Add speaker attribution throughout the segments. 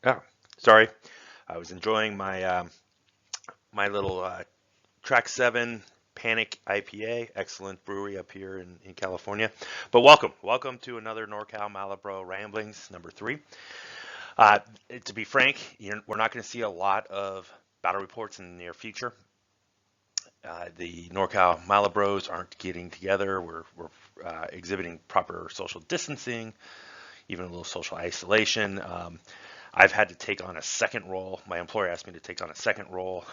Speaker 1: Oh, sorry. I was enjoying my little Track 7 Panic IPA, excellent brewery up here in California. But welcome to another Norcal Malibraux Ramblings number 3. Uh, to be frank, we're not going to see a lot of battle reports in the near future. The Norcal Malibraux aren't getting together. We're exhibiting proper social distancing, even a little social isolation. I've had to take on a second role. My employer asked me to take on a second role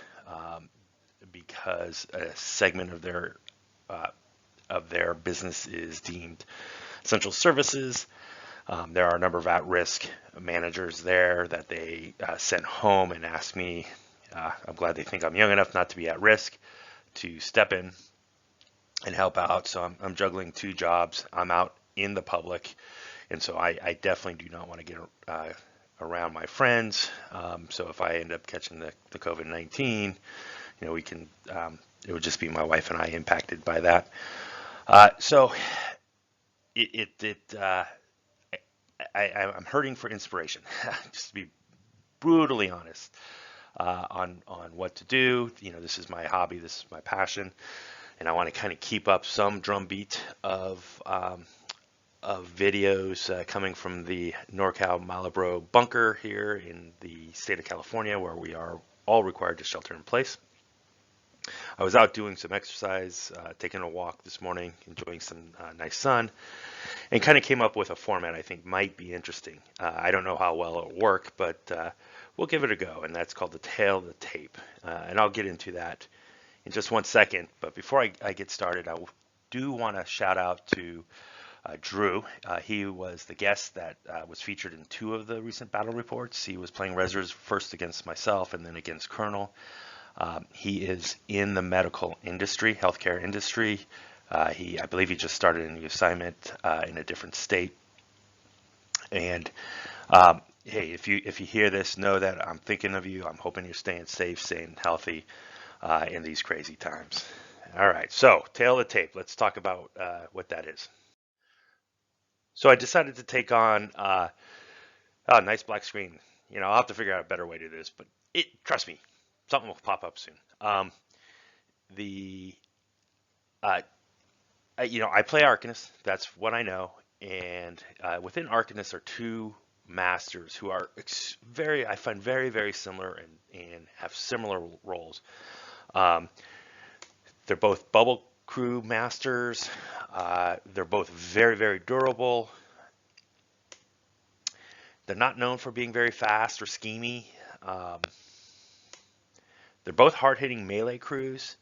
Speaker 1: because a segment uh, of their business is deemed essential services. There are a number of at-risk managers there that they sent home and asked me. I'm glad they think I'm young enough not to be at risk to step in and help out. So I'm juggling two jobs. I'm out in the public, and so I definitely do not want to get around my friends. So if I end up catching the COVID-19, we can, it would just be my wife and I impacted by that. So I'm hurting for inspiration, just to be brutally honest, on what to do. This is my hobby, this is my passion, and I want to kind of keep up some drumbeat of videos coming from the Norcal Malibraux bunker here in the state of California, where we are all required to shelter in place. I was out doing some exercise, taking a walk this morning, enjoying some nice sun, and kind of came up with a format I think might be interesting. I don't know how well it'll work, but we'll give it a go, and that's called the Tale of the Tape. And I'll get into that in just one second. But before I get started, I do want to shout out to Drew. He was the guest that was featured in 2 of the recent battle reports. He was playing reserves first against myself and then against Colonel. He is in the medical industry, healthcare industry. I believe he just started a new assignment in a different state. And hey, if you hear this, know that I'm thinking of you. I'm hoping you're staying safe, staying healthy in these crazy times. All right, so Tale of the Tape. Let's talk about what that is. So I decided to take on oh, nice black screen. I'll have to figure out a better way to do this, but trust me, something will pop up soon. The I play Arcanist. That's what I know. And within Arcanist are 2 masters who are I find very, very similar and have similar roles. Um, they're both bubble crew masters. They're both very, very durable. They're not known for being very fast or schemy. Um, they're both hard-hitting melee crews.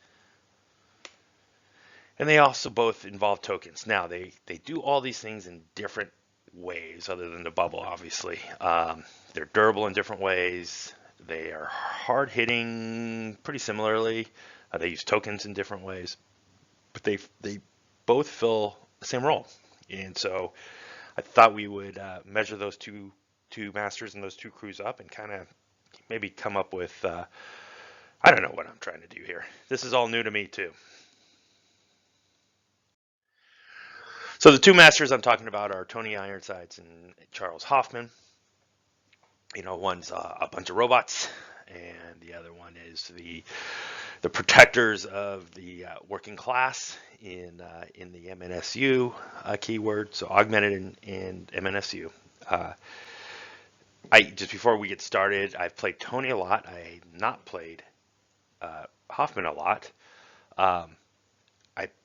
Speaker 1: And they also both involve tokens. Now, they do all these things in different ways, other than the bubble, obviously. They're durable in different ways. They are hard-hitting pretty similarly. They use tokens in different ways. But they both fill the same role. And so I thought we would measure those two masters and those 2 crews up and kind of maybe come up with, I don't know what I'm trying to do here. This is all new to me, too. So the 2 masters I'm talking about are Tony Ironsides and Charles Hoffman. One's a bunch of robots, and the other one is the protectors of the working class in the MNSU keyword. So augmented and MNSU. Just before we get started, I've played Tony a lot. I have not played Hoffman a lot. I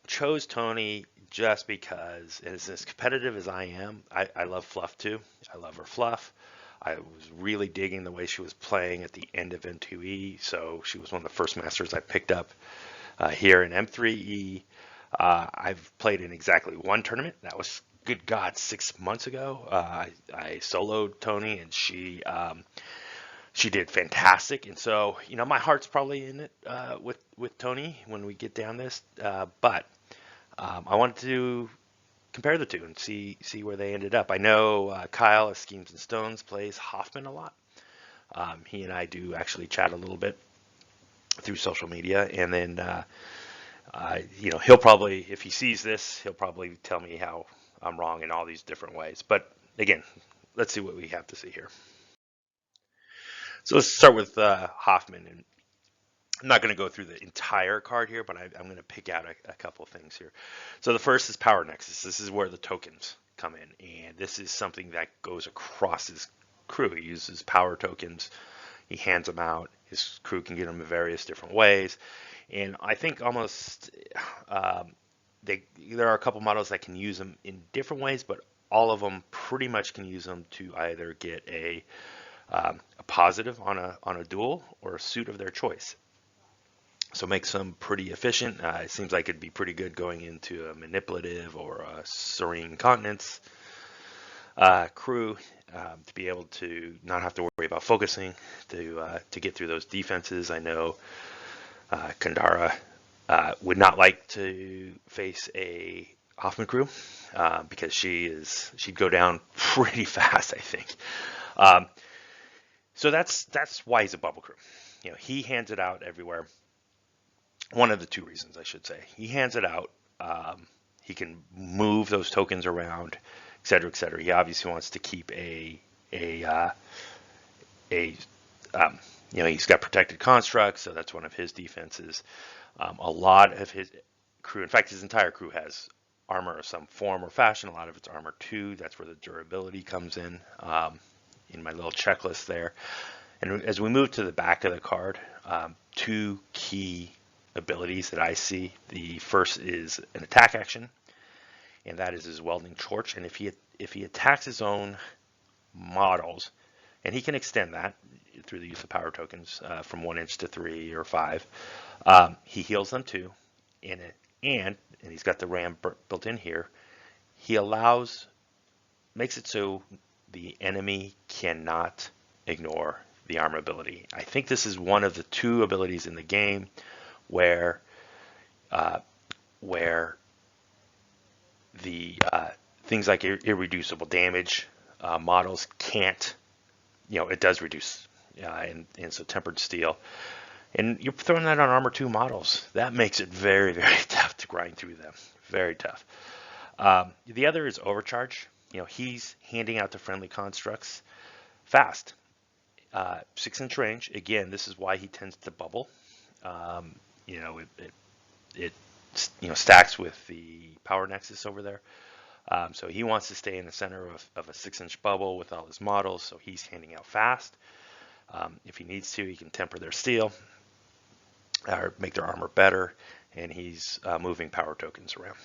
Speaker 1: chose Tony just because, as competitive as I am, I love Fluff too. I love her Fluff. I was really digging the way she was playing at the end of M2E, so she was one of the first masters I picked up here in M3E. I've played in exactly 1 tournament. That was, good God, 6 months ago. I soloed Tony, and she did fantastic. And so, my heart's probably in it with Tony when we get down this. But I wanted to compare the 2 and see where they ended up. I know Kyle of Schemes and Stones plays Hoffman a lot. He and I do actually chat a little bit through social media, and then he'll probably, if he sees this, he'll probably tell me how I'm wrong in all these different ways. But again, let's see what we have to see here. So let's start with Hoffman, and I'm not going to go through the entire card here, but I'm going to pick out a couple things here. So the first is Power Nexus. This is where the tokens come in, and this is something that goes across his crew. He uses power tokens. He hands them out. His crew can get them in various different ways, and I think almost there are a couple models that can use them in different ways, but all of them pretty much can use them to either get a positive on a duel or a suit of their choice. So makes them pretty efficient. It seems like it'd be pretty good going into a manipulative or a serene continence crew to be able to not have to worry about focusing to get through those defenses. I know Kandara would not like to face a Hoffman crew because she'd go down pretty fast, I think. So that's why he's a bubble crew. You know, he hands it out everywhere. One of the two reasons, I should say. He hands it out. He can move those tokens around, et cetera, et cetera. He obviously wants to keep he's got protected constructs, so that's one of his defenses. A lot of his crew, in fact, his entire crew has armor of some form or fashion. A lot of it's armor 2. That's where the durability comes in my little checklist there. And as we move to the back of the card, two key abilities that I see. The first is an attack action, and that is his welding torch. And if he attacks his own models, and he can extend that through the use of power tokens from 1 inch to 3 or 5, he heals them too. And he's got the ram built in here. He makes it so the enemy cannot ignore the armor ability. I think this is one of the 2 abilities in the game where the things like irreducible damage models can't, it does reduce, and so tempered steel. And you're throwing that on armor 2 models. That makes it very, very tough to grind through them. Very tough. The other is overcharge. He's handing out the friendly constructs fast. 6-inch range. Again, this is why he tends to bubble. It stacks with the power nexus over there. So he wants to stay in the center of a 6-inch bubble with all his models. So he's handing out fast. If he needs to, he can temper their steel or make their armor better. And he's moving power tokens around.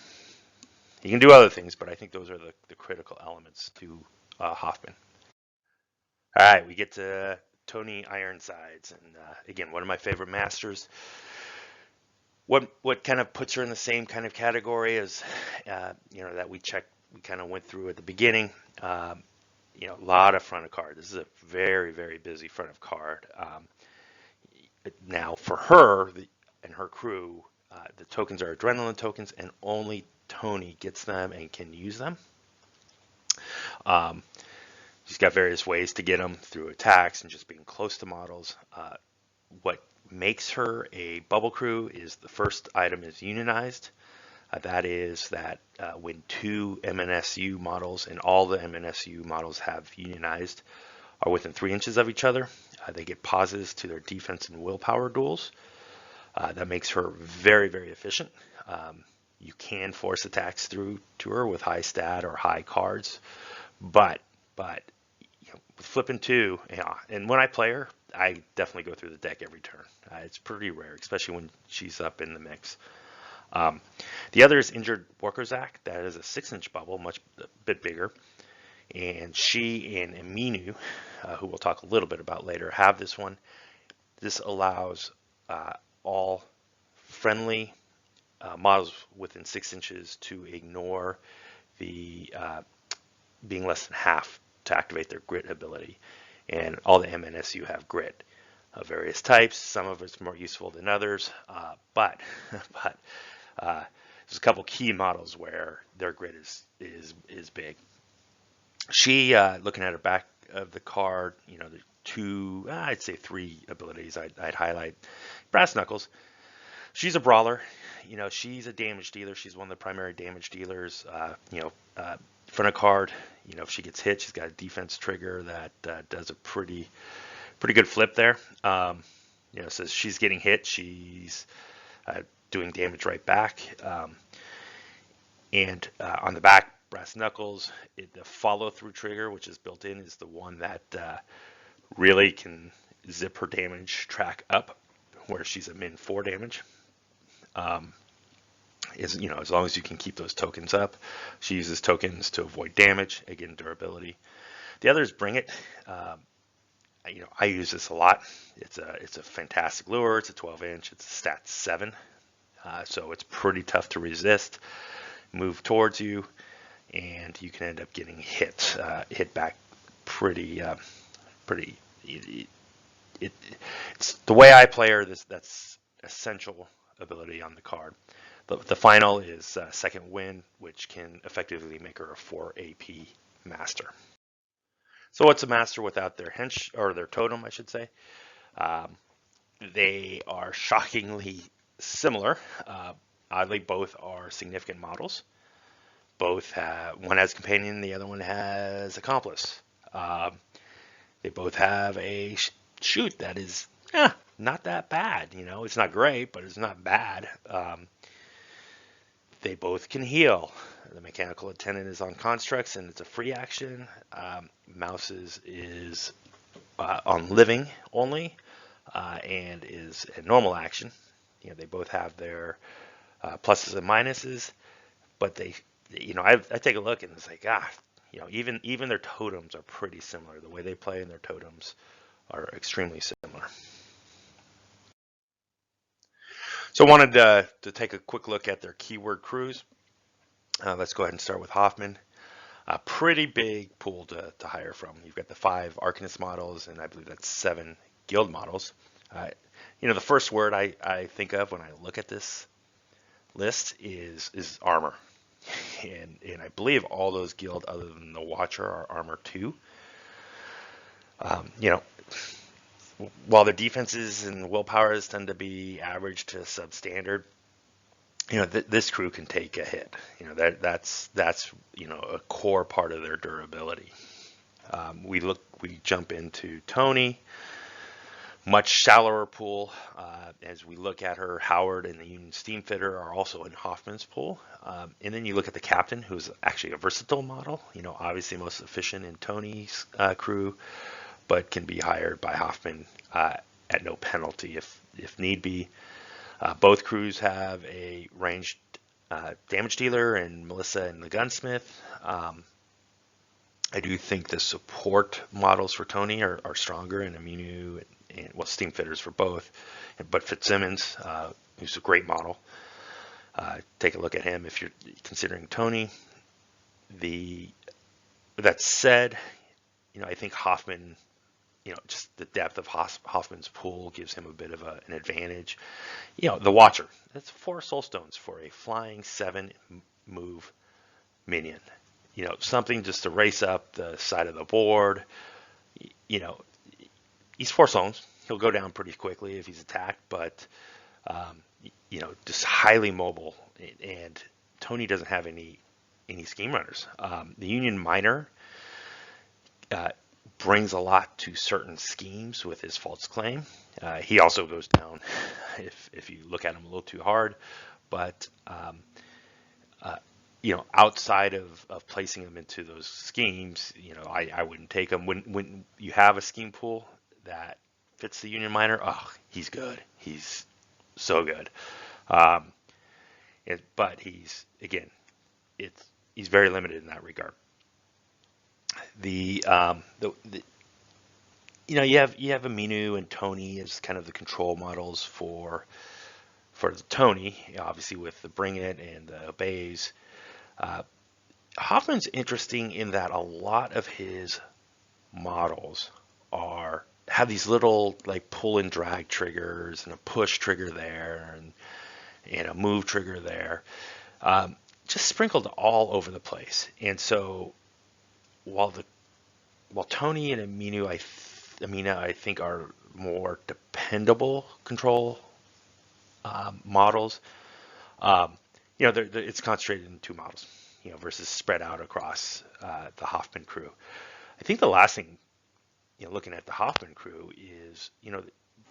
Speaker 1: He can do other things, but I think those are the critical elements to Hoffman. All right, we get to Tony Ironsides, and again, one of my favorite masters. What kind of puts her in the same kind of category as that we kind of went through at the beginning. A lot of front of card. This is a very, very busy front of card. Now for her and her crew, the tokens are adrenaline tokens, and only Tony gets them and can use them. She's got various ways to get them through attacks and just being close to models. What makes her a bubble crew is the first item is unionized. That is that when 2 MNSU models, and all the MNSU models have unionized, are within 3 inches of each other, they get positives to their defense and willpower duels. That makes her very, very efficient. You can force attacks through to her with high stat or high cards, but with flipping 2, and when I play her, I definitely go through the deck every turn. It's pretty rare, especially when she's up in the mix. The other is Injured Workers Act. That is a 6-inch bubble, a bit bigger. And she and Aminu, who we'll talk a little bit about later, have this one. This allows all friendly models within 6 inches to ignore the being less than half to activate their grit ability. And all the MNSU have grit of various types. Some of it's more useful than others, but there's a couple key models where their grit is big. She, looking at her back of the card, the 2, I'd say 3 abilities I'd highlight. Brass Knuckles. She's a brawler. She's a damage dealer. She's one of the primary damage dealers. Front of card, if she gets hit, she's got a defense trigger that does a pretty Pretty good flip there. So she's getting hit, she's doing damage right back. And on the back, brass knuckles, the follow through trigger, which is built in, is the one that really can zip her damage track up, where she's a min 4 damage. As long as you can keep those tokens up. She uses tokens to avoid damage, again, durability. The other is Bring It. I use this a lot. It's a fantastic lure. It's a 12-inch. It's a stat 7, so it's pretty tough to resist. Move towards you, and you can end up getting hit back pretty. It's the way I play her. That's essential ability on the card. The final is Second Wind, which can effectively make her a 4 AP master. So what's a master without their hench, or their totem, I should say? They are shockingly similar. Oddly, both are significant models. Both one has companion, the other one has accomplice. They both have a shoot that is not that bad. It's not great, but it's not bad. They both can heal. The mechanical attendant is on constructs and it's a free action. Mouse's is on living only and is a normal action. They both have their pluses and minuses, but I take a look and it's like, even their totems are pretty similar. The way they play and their totems are extremely similar. So I wanted to take a quick look at their keyword crews. Let's go ahead and start with Hoffman. A pretty big pool to hire from. You've got the 5 Arcanist models, and I believe that's 7 guild models. The first word I think of when I look at this list is armor. And I believe all those guild other than the Watcher are armor 2. While their defenses and willpowers tend to be average to substandard, this crew can take a hit. That's a core part of their durability. We jump into Tony, much shallower pool. As we look at her, Howard and the Union Steamfitter are also in Hoffman's pool. And then you look at the captain, who's actually a versatile model. Obviously most efficient in Tony's crew, but can be hired by Hoffman at no penalty if need be. Both crews have a ranged damage dealer and Melissa and the gunsmith. I do think the support models for Tony are stronger, and Aminu and Steamfitters for both. But Fitzsimmons, who's a great model, take a look at him if you're considering Tony. That said, I think Hoffman, just the depth of Hoffman's pool gives him a bit of an advantage. The Watcher, that's 4 soul stones for a flying 7 move minion. Something just to race up the side of the board. He's 4 stones. He'll go down pretty quickly if he's attacked, but just highly mobile. And Tony doesn't have any scheme runners. The Union Miner brings a lot to certain schemes with his false claim. He also goes down if you look at him a little too hard, but outside of placing him into those schemes, I wouldn't take him. When you have a scheme pool that fits the Union Miner, he's good. He's so good. But he's very limited in that regard. You have Aminu and Tony as kind of the control models for the Tony, obviously with the Bring It and the Obeys. Hoffman's interesting in that a lot of his models have these little like pull and drag triggers and a push trigger there and a move trigger there, just sprinkled all over the place. And so while Tony and Amina I think are more dependable control models, it's concentrated in 2 models, versus spread out across the Hoffman crew. I think the last thing looking at the Hoffman crew is,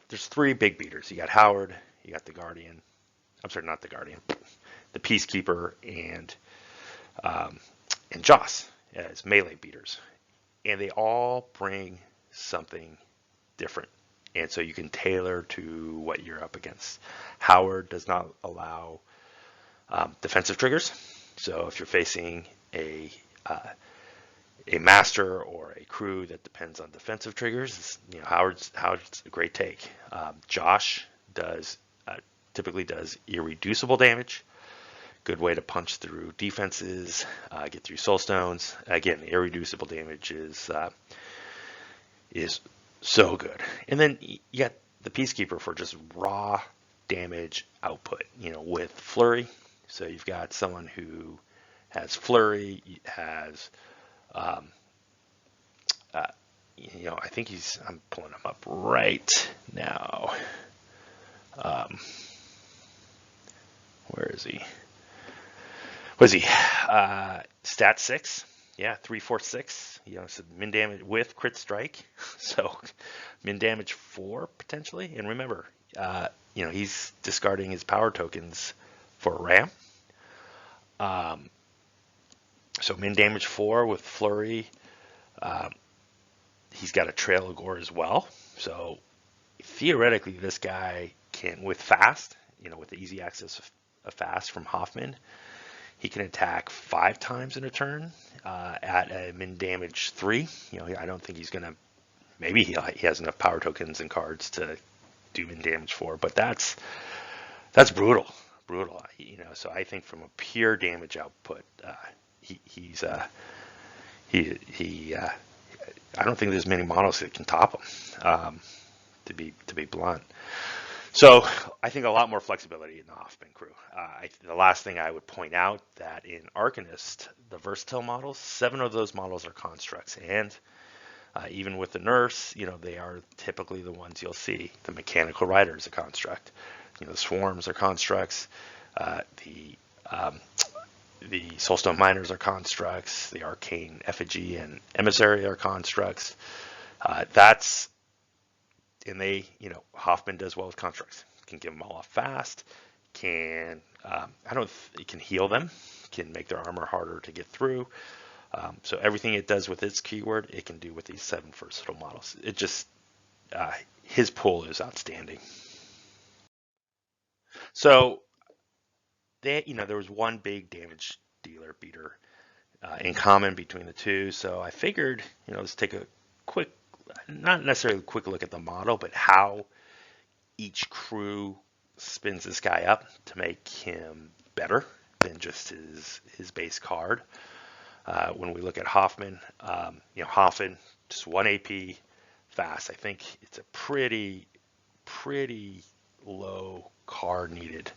Speaker 1: there's three big beaters. You got Howard, you got the Guardian. I'm sorry, not the Guardian, the Peacekeeper, and Joss as melee beaters, and they all bring something different. And so you can tailor to what you're up against. Howard does not allow defensive triggers. So if you're facing a master or a crew that depends on defensive triggers, Howard's a great take. Josh typically does irreducible damage. Good way to punch through defenses, get through soul stones. Again, irreducible damage is so good. And then you got the Peacekeeper for just raw damage output, with flurry. So you've got someone who has flurry, has, I think I'm pulling him up right now. Where is he? What is he? Stat 6. Yeah, 346. So min damage with crit strike. So min damage 4 potentially. And remember, he's discarding his power tokens for ram. So min damage 4 with flurry. He's got a trail of gore as well. So theoretically, this guy can, with fast, with the easy access of fast from Hoffman, he can attack 5 times in a turn at a min damage 3. I don't think he's gonna. Maybe he has enough power tokens and cards to do min damage 4, but that's brutal. So I think from a pure damage output, he's I don't think there's many models that can top him. To be blunt. So I think a lot more flexibility in the Hoffman crew. The last thing I would point out that in Arcanist, the versatile models, 7 of those models are constructs, and even with the nurse, they are typically the ones you'll see. The mechanical rider is a construct. The swarms are constructs. The soulstone miners are constructs. The arcane effigy and emissary are constructs. And they, Hoffman does well with constructs. Can give them all off fast. It can heal them. Can make their armor harder to get through. So everything it does with its keyword, it can do with these 7 versatile models. It just, his pull is outstanding. So there was one big damage dealer beater in common between the two. So I figured, let's take a quick, not necessarily a quick look at the model, but how each crew spins this guy up to make him better than just his base card. When we look at Hoffman, Hoffman, just 1 AP, fast. I think it's a pretty low card needed.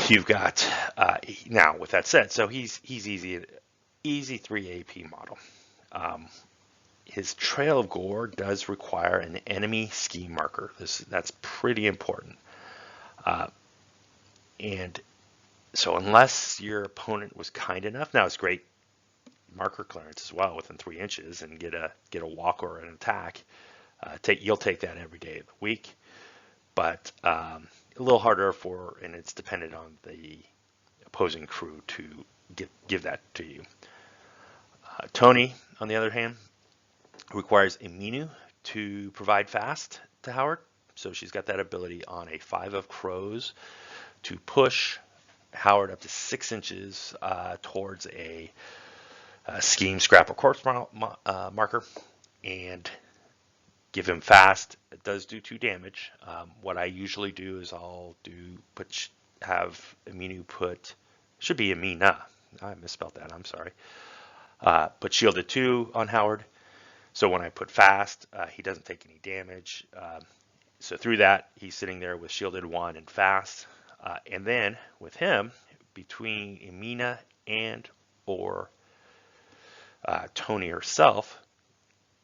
Speaker 1: You've got, now with that said, so he's easy 3 AP model. His Trail of Gore does require an enemy scheme marker. That's pretty important. And so unless your opponent was kind enough, now it's great marker clearance as well within 3 inches and get a walk or an attack. You'll take that every day of the week, but a little harder and it's dependent on the opposing crew to give that to you. Tony, on the other hand, requires a Minu to provide fast to Howard. So she's got that ability on a 5 of crows to push Howard up to 6 inches towards a scheme, scrap, or corpse marker and give him fast. It does do 2 damage. What I usually do is have Aminu should be Amina. I misspelled that, I'm sorry. Put shielded 2 on Howard. So when I put fast, he doesn't take any damage. So through that, he's sitting there with shielded 1 and fast. And then with him, between Amina and or Tony herself,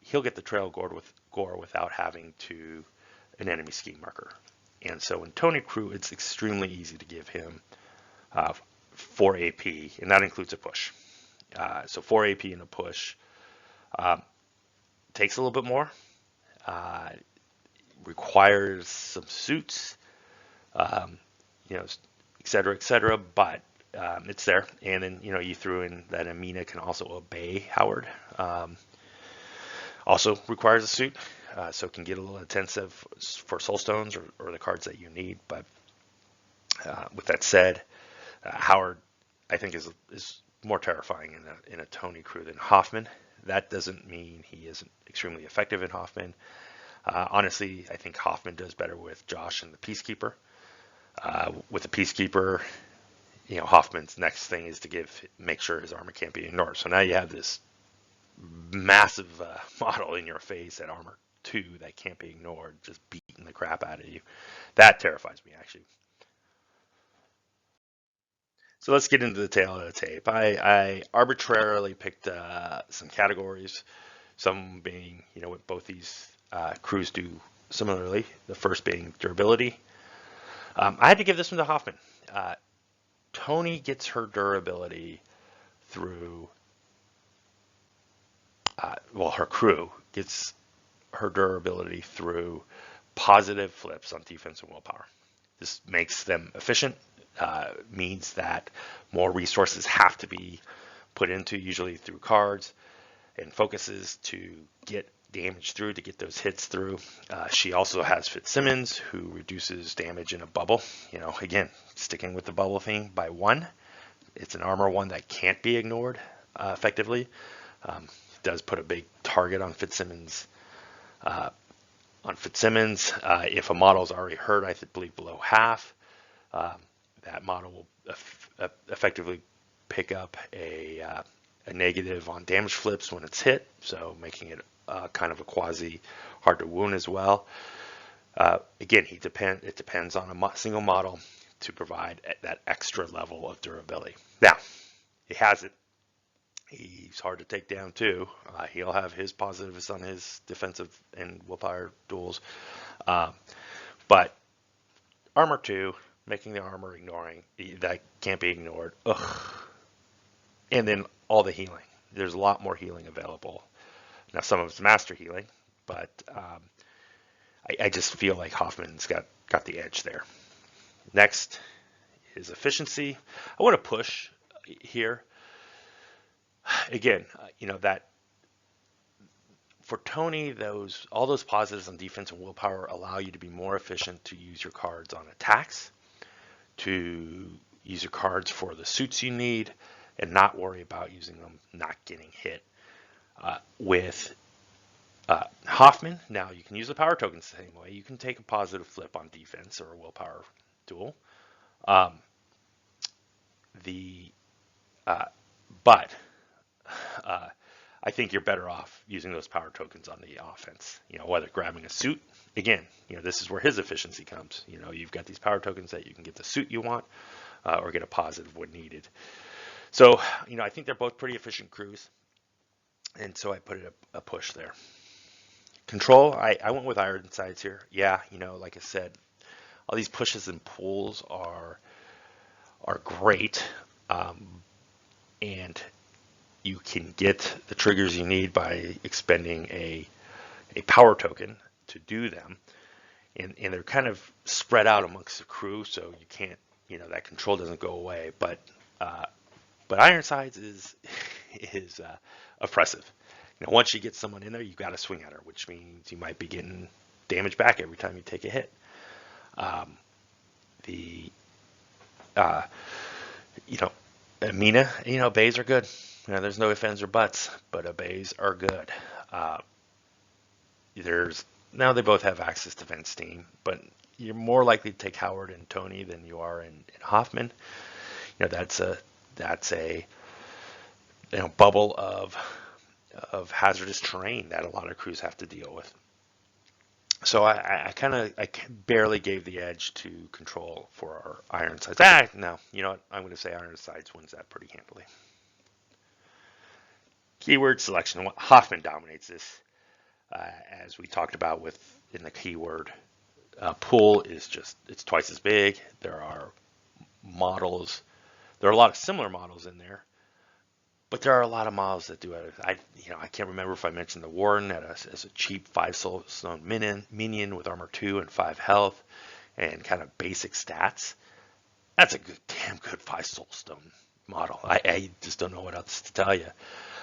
Speaker 1: he'll get the Trail Gore without having an enemy scheme marker. And so in Tony crew, it's extremely easy to give him 4 AP, and that includes a push. So 4 AP in a push takes a little bit more, requires some suits, um, et cetera, but it's there. And then, you threw in that Amina can also obey Howard. Also requires a suit, so it can get a little intensive for soulstones or the cards that you need. But with that said, Howard, I think, is more terrifying in a Tony crew than Hoffman. That doesn't mean he isn't extremely effective in Hoffman. Honestly, I think Hoffman does better with Josh and the Peacekeeper. With the Peacekeeper, Hoffman's next thing is to make sure his armor can't be ignored. So now you have this massive model in your face at armor 2 that can't be ignored, just beating the crap out of you. That terrifies me, actually. So let's get into the tail of the tape. I arbitrarily picked some categories, some being, what both these crews do similarly. The first being durability. I had to give this one to Hoffman. Tony gets her durability through, her crew gets her durability through positive flips on defense and willpower. This makes them efficient, means that more resources have to be put into, usually through cards and focuses, to get damage through, to get those hits through. She also has Fitzsimmons, who reduces damage in a bubble. Again, sticking with the bubble theme by 1. It's an armor 1 that can't be ignored effectively. Does put a big target on Fitzsimmons. If a model is already hurt, I believe below half, that model will effectively pick up a negative on damage flips when it's hit, so making it kind of a quasi hard to wound as well. Again, it depends on a single model to provide that extra level of durability. Now, he has it. He's hard to take down too. He'll have his positives on his defensive and willpower duels. But armor 2, making the armor ignoring, that can't be ignored. Ugh. And then all the healing. There's a lot more healing available. Now, some of it's master healing, but I just feel like Hoffman's got the edge there. Next is efficiency. I want to push here. Again, that for Tony, all those positives on defense and willpower allow you to be more efficient, to use your cards on attacks, to use your cards for the suits you need, and not worry about using them not getting hit. With Hoffman, now you can use the power tokens the same way. You can take a positive flip on defense or a willpower duel. But I think you're better off using those power tokens on the offense. Whether grabbing a suit, again, this is where his efficiency comes. You've got these power tokens that you can get the suit you want, or get a positive when needed. So, I think they're both pretty efficient crews, and so I put it a push there. Control, I went with Ironsides here. Yeah, like I said, all these pushes and pulls are great, and you can get the triggers you need by expending a power token to do them, and they're kind of spread out amongst the crew, so you can't, that control doesn't go away. But Ironsides is oppressive. Once you get someone in there, you've got to swing at her, which means you might be getting damage back every time you take a hit. Amina, obeys are good. There's no ifs, ands, or buts, but obeys are good. Now they both have access to Vent Steam, but you're more likely to take Howard and Tony than you are in Hoffman. That's a bubble of hazardous terrain that a lot of crews have to deal with. So I barely gave the edge to control for our Ironsides. No, you know what? I'm going to say Ironsides wins that pretty handily. Keyword selection. Hoffman dominates this, as we talked about in the keyword pool. It's twice as big. There are a lot of similar models in there, But there are a lot of models that do it. I can't remember if I mentioned the Warden as a cheap 5-stone minion with armor 2 and 5 health and kind of basic stats. That's a damn good 5-stone model. I just don't know what else to tell you.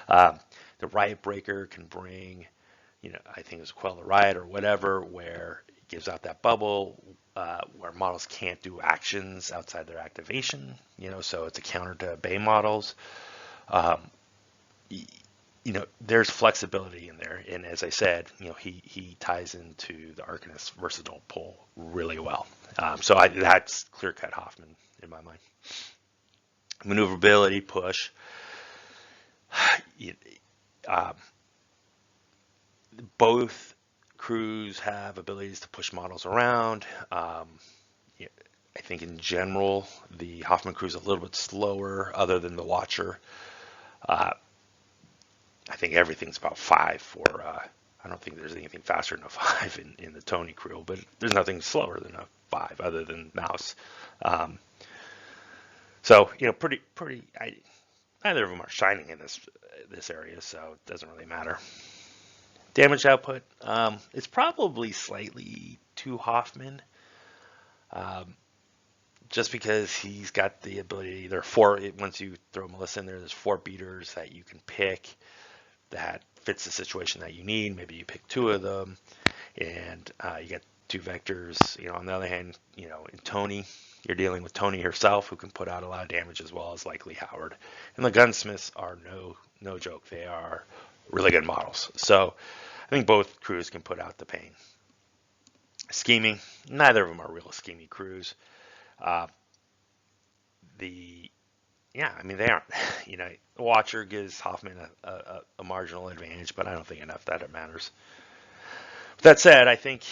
Speaker 1: The Riot Breaker can bring, I think it's Quell the Riot or whatever, where it gives out that bubble where models can't do actions outside their activation. So it's a counter to Bay models. There's flexibility in there, and as I said, he ties into the Arcanist versatile pull really well. So that's clear-cut Hoffman in my mind. Maneuverability, push. Both crews have abilities to push models around. I think in general, the Hoffman crew is a little bit slower, other than the Watcher. I think everything's about 5 for. I don't think there's anything faster than a 5 in the Tony crew, but there's nothing slower than a 5 other than Mouse. So pretty. Neither of them are shining in this area, so it doesn't really matter. Damage output, it's probably slightly too Hoffman, just because he's got the ability. There are 4. Once you throw Melissa in there, there's 4 beaters that you can pick that fits the situation that you need. Maybe you pick 2 of them, and you get 2 vectors. On the other hand, in Tony, you're dealing with Tony herself, who can put out a lot of damage, as well as likely Howard. And the gunsmiths are no joke. They are really good models. So I think both crews can put out the pain. Scheming, neither of them are real scheming crews. They aren't. The Watcher gives Hoffman a marginal advantage, but I don't think enough that it matters. With that said, I think,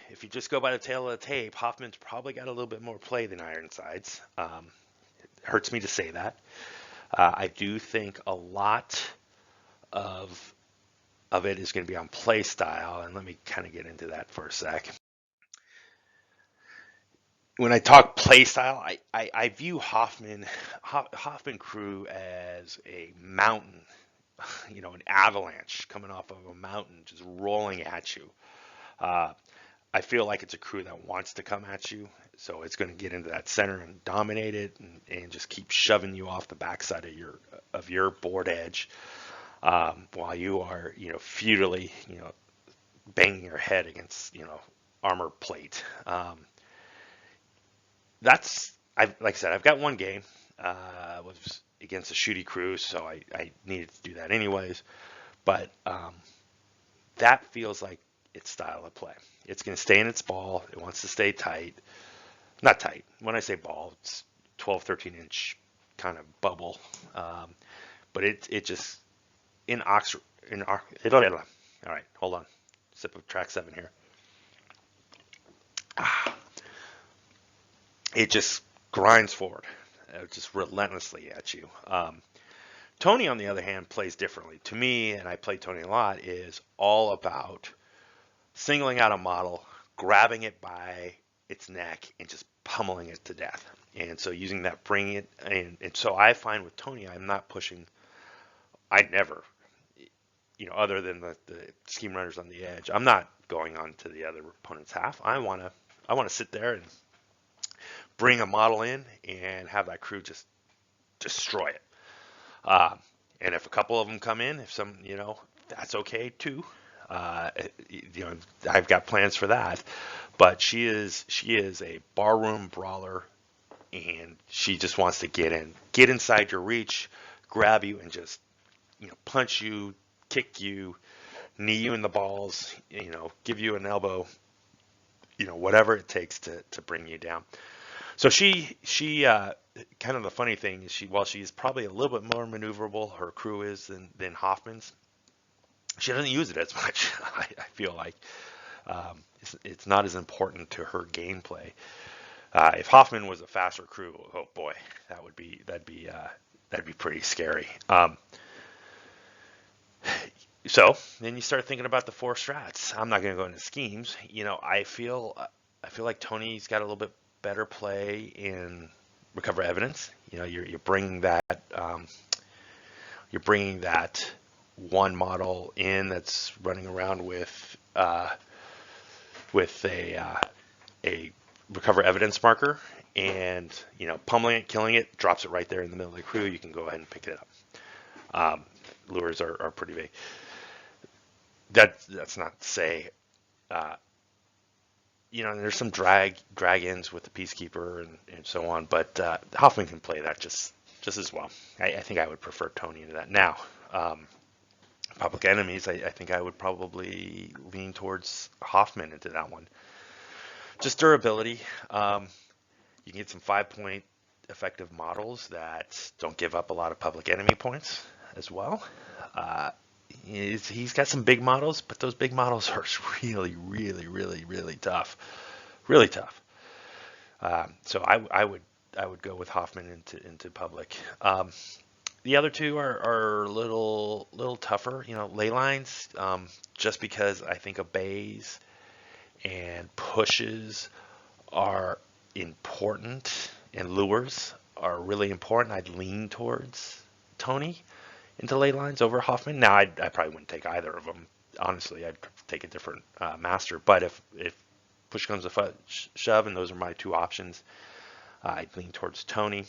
Speaker 1: if you just go by the tail of the tape, Hoffman's probably got a little bit more play than Ironsides. It hurts me to say that. I do think a lot of it is going to be on play style, and let me kind of get into that for a sec. When I talk play style, I view Hoffman crew as a mountain, an avalanche coming off of a mountain, just rolling at you. I feel like it's a crew that wants to come at you, so it's going to get into that center and dominate it, and just keep shoving you off the backside of your board edge, while you are, futilely, banging your head against, armor plate. Like I said, I've got one game, was against a shooty crew, so I needed to do that anyways. But that feels like its style of play. It's going to stay in its ball. It wants to stay tight. Not tight. When I say ball, it's 12, 13-inch kind of bubble. But it just, all right, hold on. Sip of track 7 here. It just grinds forward, just relentlessly at you. Tony, on the other hand, plays differently. To me, and I play Tony a lot, is all about singling out a model, grabbing it by its neck, and just pummeling it to death. And so using that, bringing it, and so I find with Tony, I'm not pushing. I never, other than the scheme runners on the edge, I'm not going on to the other opponent's half. I want to sit there and bring a model in and have that crew just destroy it. And if a couple of them come in, that's okay too. I've got plans for that. But she is a barroom brawler, and she just wants to get inside your reach, grab you, and just punch you, kick you, knee you in the balls, give you an elbow, whatever it takes to bring you down. So she kind of the funny thing is while she's probably a little bit more maneuverable, her crew is than Hoffman's, she doesn't use it as much. I feel like it's not as important to her gameplay. If Hoffman was a faster crew, oh boy, that'd be pretty scary. So then you start thinking about the 4 strats. I'm not going to go into schemes. I feel like Tony's got a little bit better play in recover evidence. You're bringing that you're bringing that one model in that's running around with a recover evidence marker, and pummeling it, killing it, drops it right there in the middle of the crew. You can go ahead and pick it up. Lures are pretty big. That's not to say, there's some drag-ins with the Peacekeeper and so on, but Hoffman can play that just as well. I think I would prefer Tony into that. Now, Public Enemies, I think I would probably lean towards Hoffman into that one. Just durability. You can get some 5-point effective models that don't give up a lot of Public Enemy points as well. He's got some big models, but those big models are really, really, really, really tough. Really tough. So I would go with Hoffman into Public. The other two are a little tougher. Ley lines, just because I think obeys and pushes are important, and lures are really important. I'd lean towards Tony into ley lines over Hoffman. Now, I probably wouldn't take either of them. Honestly, I'd take a different master. But if push comes to shove, and those are my two options, I'd lean towards Tony,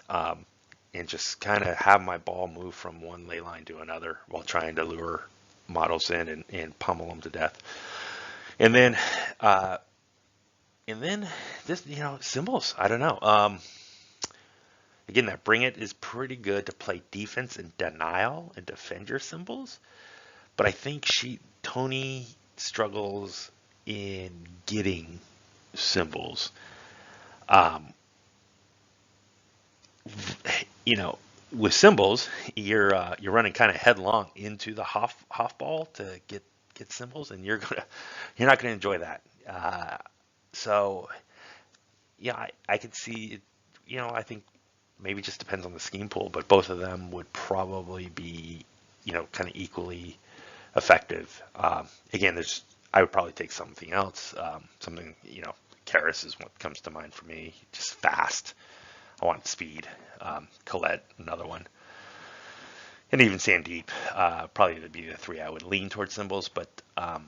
Speaker 1: and just kind of have my ball move from one ley line to another while trying to lure models in and pummel them to death. And then this, symbols. I don't know. Again, that Bring It is pretty good to play defense and denial and defend your symbols. But I think Tony struggles in getting symbols. With symbols, you're running kind of headlong into the Hoff ball to get symbols, and you're not gonna enjoy that. So yeah, I could see it. I think maybe it just depends on the scheme pool, but both of them would probably be kind of equally effective. Again, I would probably take something else. Something, Karis is what comes to mind for me. Just fast. I want speed. Colette, another one. And even Sandeep, probably would be the three I would lean towards symbols, but I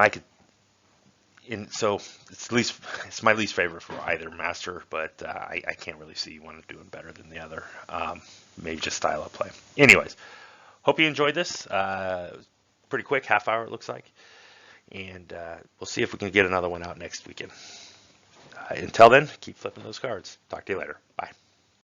Speaker 1: could. So it's my least favorite for either master, but I can't really see one doing better than the other. Maybe just style of play. Anyways, hope you enjoyed this. Pretty quick, half hour it looks like, and we'll see if we can get another one out next weekend. Until then, keep flipping those cards. Talk to you later. Bye.